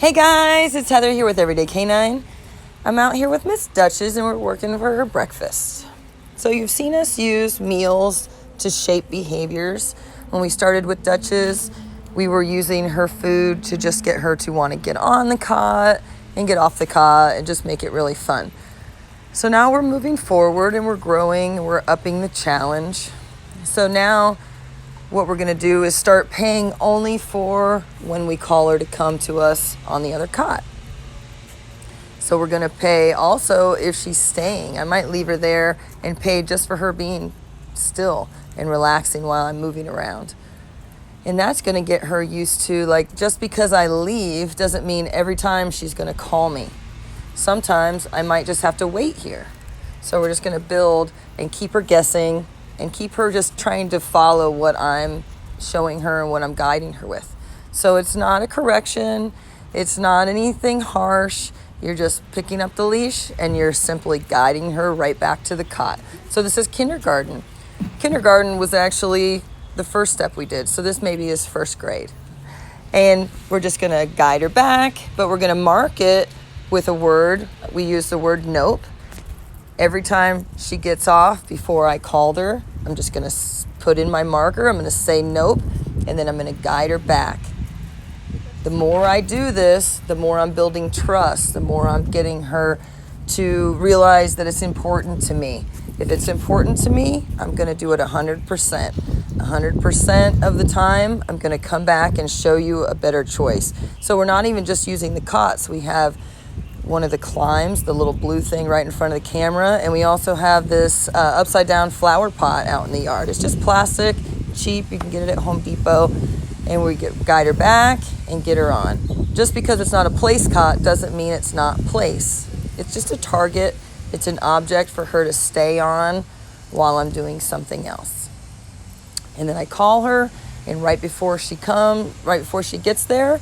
Hey guys, it's Heather here with Everyday Canine. I'm out here with Miss Duchess and we're working for her breakfast. So you've seen us use meals to shape behaviors. When we started with Duchess, we were using her food to just get her to want to get on the cot and get off the cot and just make it really fun. So now we're moving forward and we're growing and we're upping the challenge. So now what we're going to do is start paying only for when we call her to come to us on the other cot. So we're going to pay also if she's staying. I might leave her there and pay just for her being still and relaxing while I'm moving around. And that's going to get her used to, like, just because I leave doesn't mean every time she's going to call me. Sometimes I might just have to wait here. So we're just going to build and keep her guessing and keep her just trying to follow what I'm showing her and what I'm guiding her with. So it's not a correction. It's not anything harsh. You're just picking up the leash and you're simply guiding her right back to the cot. So this is kindergarten. Kindergarten was actually the first step we did. So this maybe is first grade. And we're just going to guide her back, but we're going to mark it with a word. We use the word nope. Every time she gets off before I called her, I'm just going to put in my marker. I'm going to say nope, and then I'm going to guide her back. The more I do this, the more I'm building trust, the more I'm getting her to realize that it's important to me. If it's important to me, I'm going to do it 100%. 100% of the time, I'm going to come back and show you a better choice. So we're not even just using the cots. We have one of the climbs, the little blue thing right in front of the camera. And we also have this upside down flower pot out in the yard. It's just plastic, cheap. You can get it at Home Depot. And we guide her back and get her on. Just because it's not a place cot doesn't mean it's not place. It's just a target. It's an object for her to stay on while I'm doing something else. And then I call her, and right before she gets there,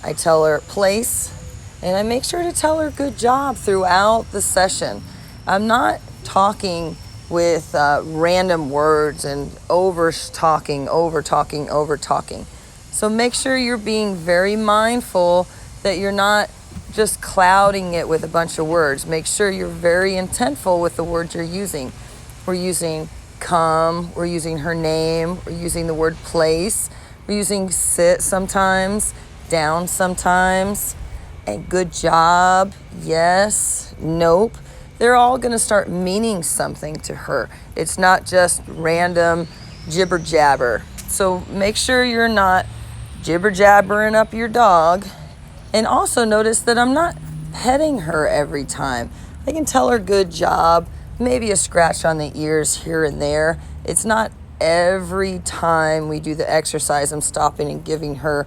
I tell her place. And I make sure to tell her good job throughout the session. I'm not talking with random words and over talking. So make sure you're being very mindful that you're not just clouding it with a bunch of words. Make sure you're very intentful with the words you're using. We're using come, we're using her name, we're using the word place, we're using sit sometimes, down sometimes, and good job, yes, nope. They're all going to start meaning something to her. It's not just random jibber jabber. So make sure you're not jibber jabbering up your dog. And also notice that I'm not petting her every time. I can tell her good job, maybe a scratch on the ears here and there. It's not every time we do the exercise I'm stopping and giving her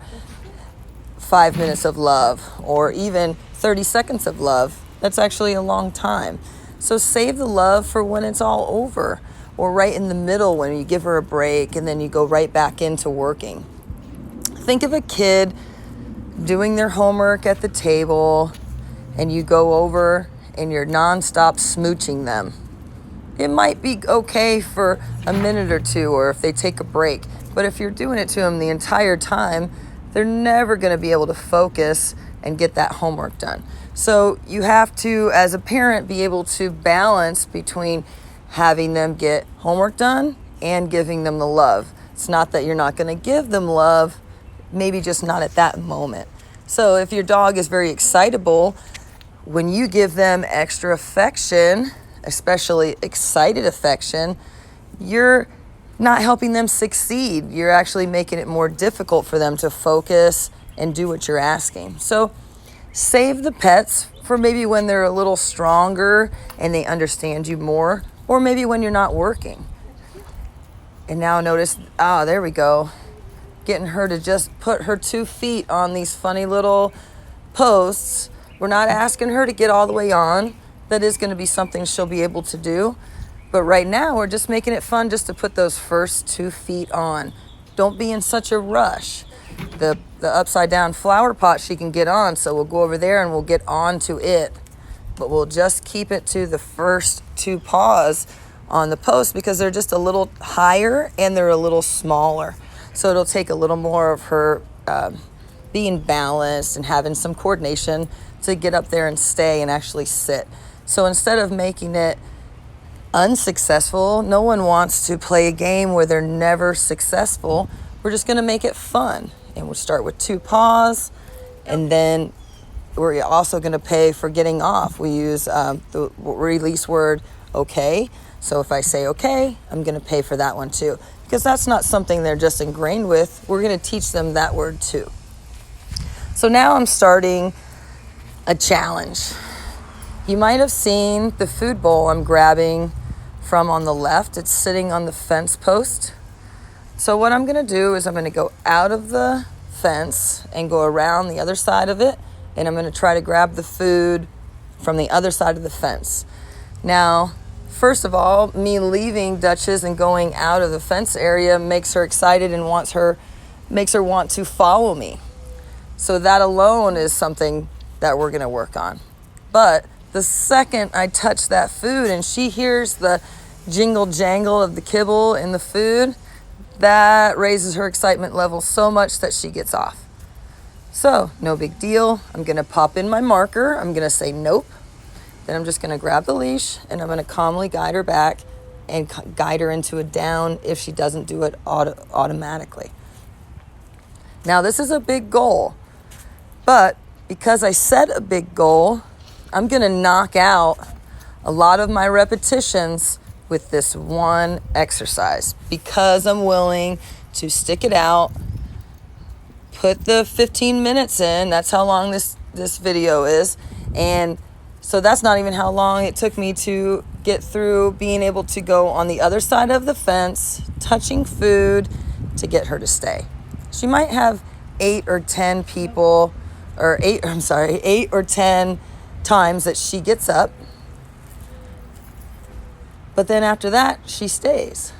5 minutes of love or even 30 seconds of love. That's actually a long time. So save the love for when it's all over or right in the middle when you give her a break and then you go right back into working. Think of a kid doing their homework at the table and you go over and you're nonstop smooching them. It might be okay for a minute or two or if they take a break, but if you're doing it to them the entire time, they're never going to be able to focus and get that homework done. So you have to, as a parent, be able to balance between having them get homework done and giving them the love. It's not that you're not going to give them love, maybe just not at that moment. So if your dog is very excitable, when you give them extra affection, especially excited affection, you're not helping them succeed. You're actually making it more difficult for them to focus and do what you're asking. So save the pets for maybe when they're a little stronger and they understand you more, or maybe when you're not working. And now notice, there we go. Getting her to just put her 2 feet on these funny little posts. We're not asking her to get all the way on. That is going to be something she'll be able to do. But right now, we're just making it fun just to put those first 2 feet on. Don't be in such a rush. The upside down flower pot she can get on, so we'll go over there and we'll get onto it. But we'll just keep it to the first 2 paws on the post because they're just a little higher and they're a little smaller. So it'll take a little more of her being balanced and having some coordination to get up there and stay and actually sit. So instead of making it unsuccessful, no one wants to play a game where they're never successful. We're just going to make it fun. And we'll start with 2 paws, and then we're also going to pay for getting off. We use the release word okay. So if I say okay, I'm going to pay for that one too, because that's not something they're just ingrained with. We're going to teach them that word too. So now I'm starting a challenge. You might have seen the food bowl I'm grabbing from on the left. It's sitting on the fence post. So what I'm going to do is I'm going to go out of the fence and go around the other side of it, and I'm going to try to grab the food from the other side of the fence. Now, first of all, me leaving Duchess and going out of the fence area makes her excited and makes her want to follow me. So that alone is something that we're going to work on. But the second I touch that food and she hears the jingle jangle of the kibble in the food, that raises her excitement level so much that she gets off. So, no big deal. I'm going to pop in my marker. I'm going to say nope. Then I'm just going to grab the leash and I'm going to calmly guide her back and guide her into a down if she doesn't do it automatically. Now, this is a big goal, but because I set a big goal, I'm going to knock out a lot of my repetitions with this one exercise, because I'm willing to stick it out, put the 15 minutes in. That's how long this video is. And so that's not even how long it took me to get through being able to go on the other side of the fence, touching food to get her to stay. She might have 8 or 10 times that she gets up. But then after that, she stays.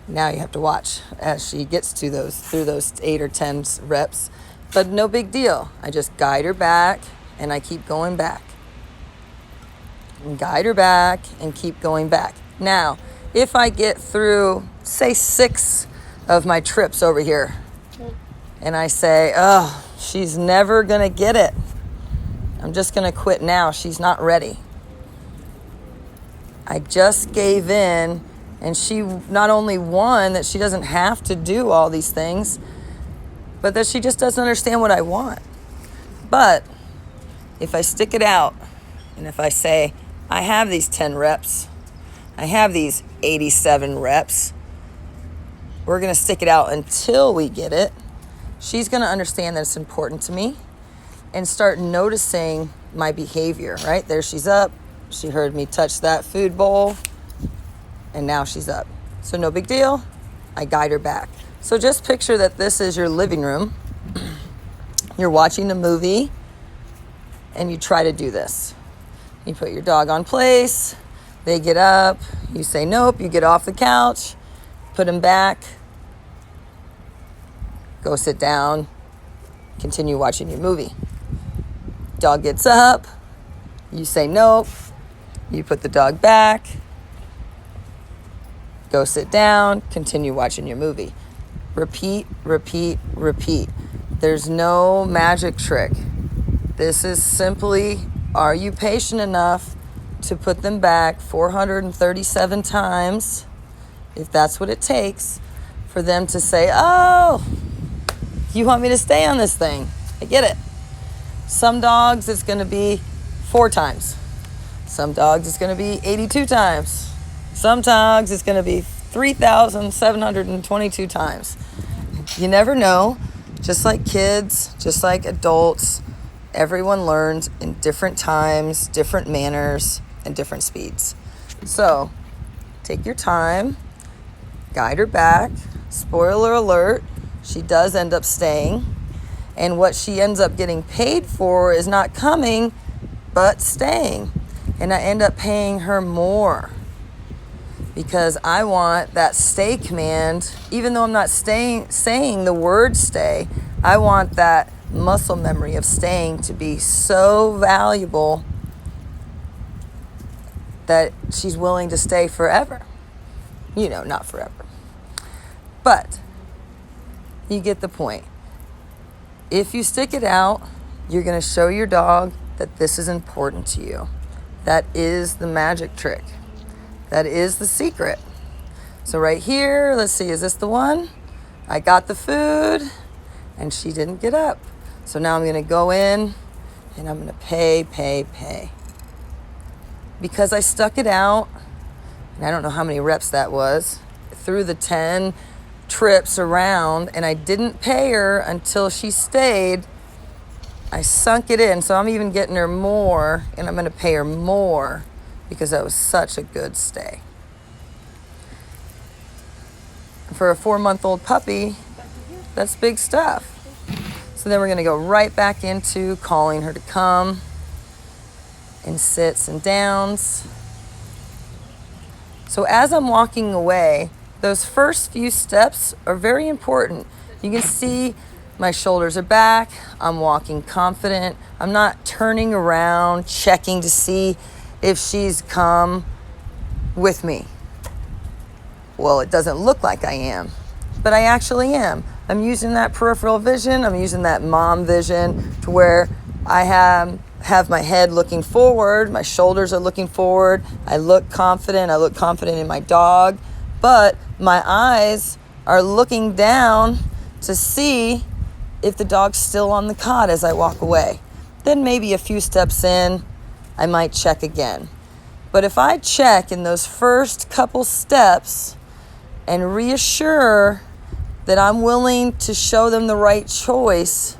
Now you have to watch as she gets to through those 8 or 10 reps. But no big deal. I just guide her back and I keep going back. And guide her back and keep going back. Now, if I get through, say, 6 of my trips over here, and I say, oh, she's never going to get it. I'm just going to quit now. She's not ready. I just gave in, and she not only won that she doesn't have to do all these things, but that she just doesn't understand what I want. But if I stick it out, and if I say, I have these 10 reps, I have these 87 reps, we're going to stick it out until we get it, she's going to understand that it's important to me and start noticing my behavior, right? There she's up. She heard me touch that food bowl, and now she's up. So no big deal. I guide her back. So just picture that this is your living room. You're watching a movie, and you try to do this. You put your dog on place. They get up. You say nope. You get off the couch. Put them back. Go sit down. Continue watching your movie. Dog gets up. You say nope. You put the dog back. Go sit down. Continue watching your movie. Repeat, repeat, repeat. There's no magic trick. This is simply, are you patient enough to put them back 437 times, if that's what it takes, for them to say, oh, you want me to stay on this thing? I get it. Some dogs, it's going to be 4 times. Some dogs, it's going to be 82 times. Some dogs, it's going to be 3,722 times. You never know. Just like kids, just like adults, everyone learns in different times, different manners, and different speeds. So, take your time, guide her back. Spoiler alert, she does end up staying. And what she ends up getting paid for is not coming, but staying. And I end up paying her more because I want that stay command. Even though I'm not saying the word stay, I want that muscle memory of staying to be so valuable that she's willing to stay forever. You know, not forever. But you get the point. If you stick it out, you're going to show your dog that this is important to you. That is the magic trick. That is the secret. So right here, let's see, is this the one? I got the food and she didn't get up. So now I'm going to go in and I'm going to pay. Because I stuck it out, and I don't know how many reps that was, through the 10 trips around, and I didn't pay her until she stayed. I sunk it in, so I'm even getting her more, and I'm going to pay her more because that was such a good stay. For a 4-month-old puppy, that's big stuff. So then we're going to go right back into calling her to come in sits and downs. So as I'm walking away, those first few steps are very important. You can see my shoulders are back. I'm walking confident. I'm not turning around, checking to see if she's come with me. Well, it doesn't look like I am, but I actually am. I'm using that peripheral vision. I'm using that mom vision to where I have my head looking forward. My shoulders are looking forward. I look confident. I look confident in my dog, but my eyes are looking down to see if the dog's still on the cot as I walk away. Then maybe a few steps in, I might check again. But if I check in those first couple steps and reassure that I'm willing to show them the right choice,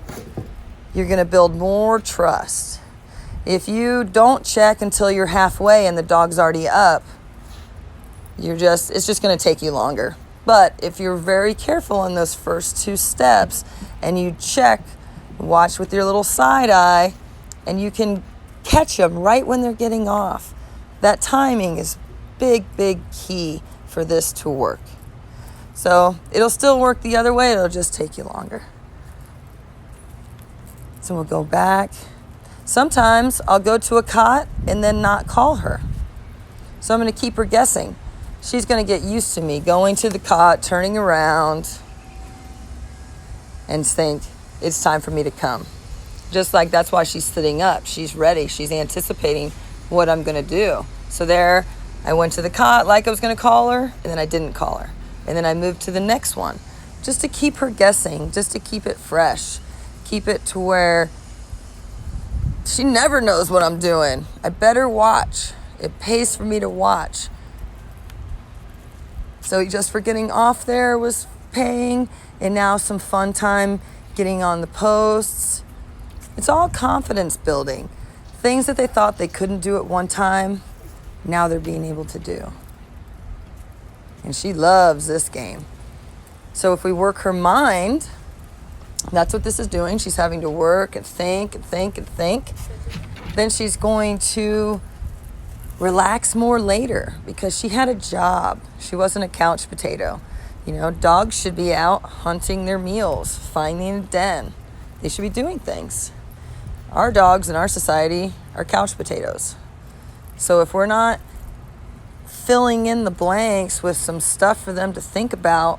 you're going to build more trust. If you don't check until you're halfway and the dog's already up, it's just going to take you longer. But if you're very careful in those first 2 steps and you check, watch with your little side eye, and you can catch them right when they're getting off, that timing is big key for this to work. So it'll still work the other way. It'll just take you longer. So we'll go back. Sometimes I'll go to a cot and then not call her. So I'm going to keep her guessing. She's going to get used to me going to the cot, turning around, and think it's time for me to come. Just like that's why she's sitting up. She's ready. She's anticipating what I'm going to do. So there, I went to the cot like I was going to call her, and then I didn't call her. And then I moved to the next one, just to keep her guessing, just to keep it fresh. Keep it to where she never knows what I'm doing. I better watch. It pays for me to watch. So just for getting off there was paying, and now some fun time getting on the posts. It's all confidence building. Things that they thought they couldn't do at one time, now they're being able to do. And she loves this game. So if we work her mind, that's what this is doing. She's having to work and think. Then she's going to relax more later because she had a job. She wasn't a couch potato. Dogs should be out hunting their meals, finding a den. They should be doing things. Our dogs in our society are couch potatoes. So if we're not filling in the blanks with some stuff for them to think about,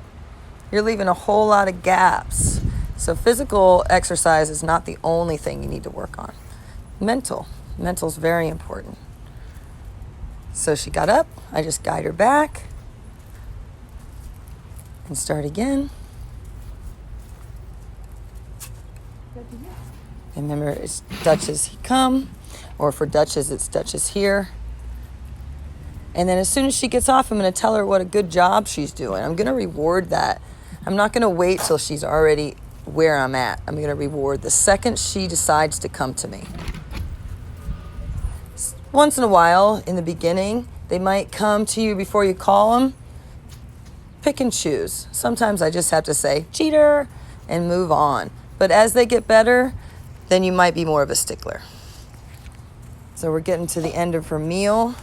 you're leaving a whole lot of gaps. So physical exercise is not the only thing you need to work on. Mental is very important. So she got up, I just guide her back and start again. And remember, it's Dutch's he come, or for Dutch's, it's Dutch's here. And then as soon as she gets off, I'm going to tell her what a good job she's doing. I'm going to reward that. I'm not going to wait till she's already where I'm at. I'm going to reward the second she decides to come to me. Once in a while, in the beginning, they might come to you before you call them. Pick and choose. Sometimes I just have to say, cheater, and move on. But as they get better, then you might be more of a stickler. So we're getting to the end of her meal.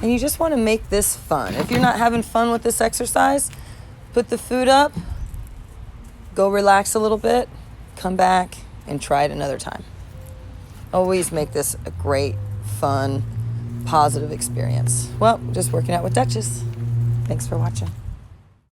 And you just want to make this fun. If you're not having fun with this exercise, put the food up, go relax a little bit, come back, and try it another time. Always make this a great, fun, positive experience. Well, just working out with Duchess. Thanks for watching.